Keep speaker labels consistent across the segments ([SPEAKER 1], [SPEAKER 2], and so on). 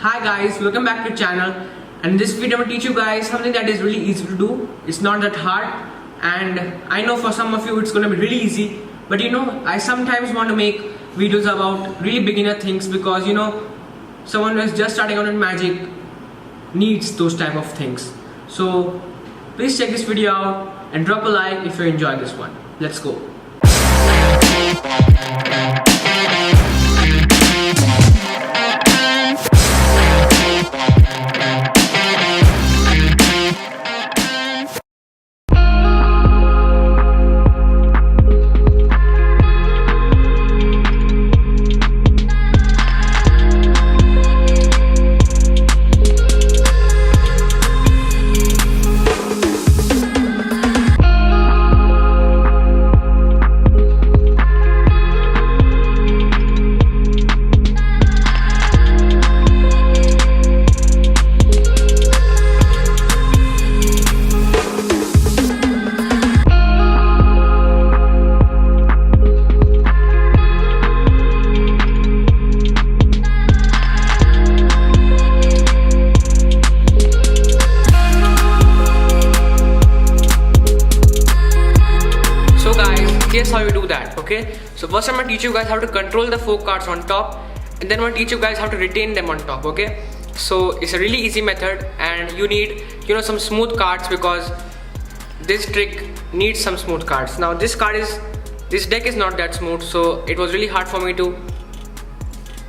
[SPEAKER 1] Hi guys, welcome back to channel, and in this video I'm going to teach you guys something that is really easy to do. It's not that hard, and I know for some of you it's going to be really easy, but I sometimes want to make videos about really beginner things because someone who is just starting out in magic needs those type of things. So please check this video out and drop a like if you enjoyed this one. Let's go. Here's how you do that, okay? So first I'm going to teach you guys how to control the 4 cards on top, and then I'm going to teach you guys how to retain them on top, okay? So it's a really easy method, and you need some smooth cards because this trick needs some smooth cards. Now this deck is not that smooth, so it was really hard for me to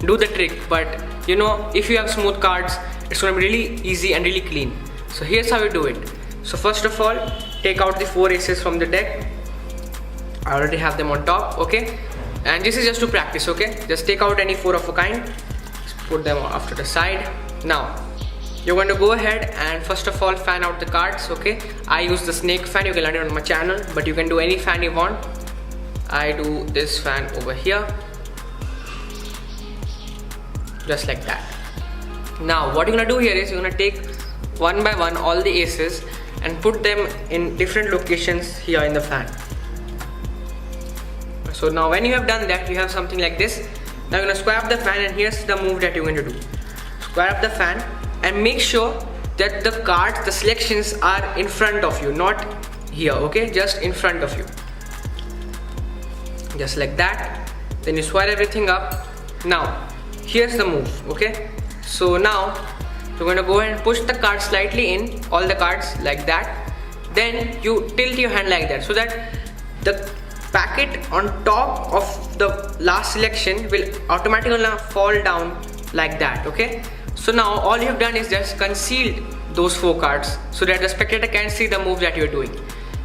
[SPEAKER 1] do the trick, but if you have smooth cards it's going to be really easy and really clean. So here's how you do it. So first of all, take out the 4 aces from the deck. I already have them on top, okay? And this is just to practice, okay? Just take out any 4 of a kind, just put them off to the side. Now you're going to go ahead and first of all fan out the cards, okay? I use the snake fan. You can learn it on my channel, but you can do any fan you want. I do this fan over here, just like that. Now what you're gonna do here is you're gonna take one by one all the aces and put them in different locations here in the fan. So now when you have done that, you have something like this. Now you're going to square up the fan, and here's the move that you're going to do. Square up the fan and make sure that the cards, the selections are in front of you, not here, okay? Just in front of you. Just like that. Then you square everything up. Now here's the move, okay? So now you're going to go ahead and push the cards slightly in, all the cards like that. Then you tilt your hand like that so that the packet on top of the last selection will automatically fall down like that, okay? So now all you have done is just concealed those 4 cards so that the spectator can see the move that you are doing.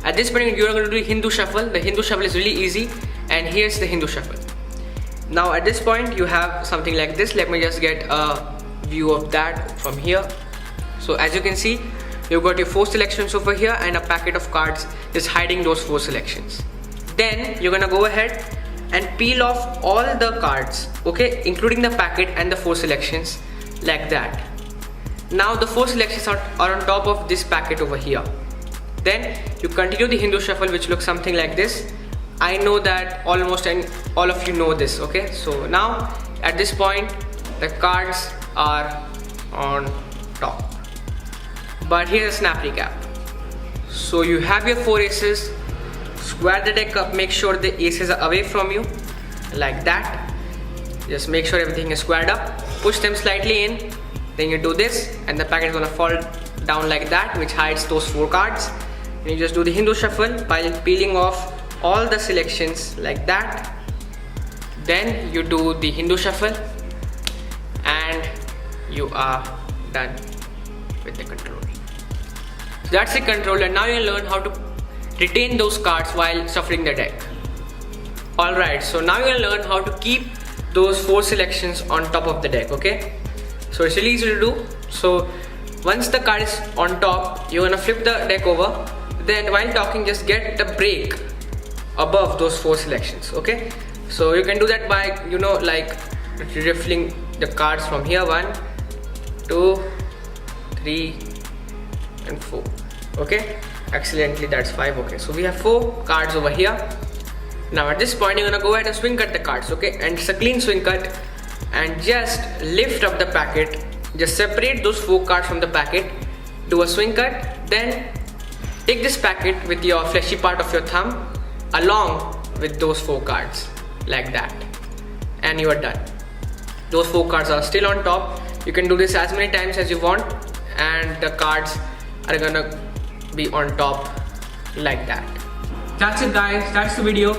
[SPEAKER 1] At this point you are going to do Hindu shuffle. The Hindu shuffle is really easy, and here's the Hindu shuffle. Now at this point you have something like this. Let me just get a view of that from here. So as you can see, you've got your 4 selections over here and a packet of cards is hiding those 4 selections. Then you're gonna go ahead and peel off all the cards, okay, including the packet and the 4 selections like that. Now the 4 selections are on top of this packet over here. Then you continue the Hindu shuffle, which looks something like this. I know that almost all of you know this, okay? So now at this point the cards are on top. But here's a snap recap. So you have your 4 aces. Square the deck up, make sure the aces are away from you like that. Just make sure everything is squared up, push them slightly in, then you do this and the packet is gonna fall down like that, which hides those 4 cards. And you just do the Hindu shuffle by peeling off all the selections like that. Then you do the Hindu shuffle and you are done with the control. So that's the control, and now you learn how to retain those cards while shuffling the deck. Alright, so now you're gonna learn how to keep those 4 selections on top of the deck, okay? So it's really easy to do. So once the card is on top, you're gonna flip the deck over. Then while talking, just get the break above those 4 selections, okay? So you can do that by like riffling the cards from here. 1, 2, 3 and 4, okay? Accidentally that's 5, okay? So we have 4 cards over here. Now at this point you're gonna go ahead and swing cut the cards, okay? And it's a clean swing cut, and just lift up the packet just separate those 4 cards from the packet, do a swing cut, then take this packet with your fleshy part of your thumb along with those 4 cards like that, and you are done. Those 4 cards are still on top. You can do this as many times as you want and the cards are gonna be on top like that. That's it guys, that's the video,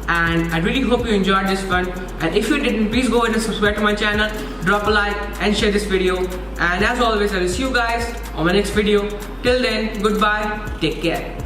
[SPEAKER 1] and I really hope you enjoyed this one, and if you didn't, please go ahead and subscribe to my channel, drop a like and share this video, and as always I will see you guys on my next video. Till then, goodbye, take care.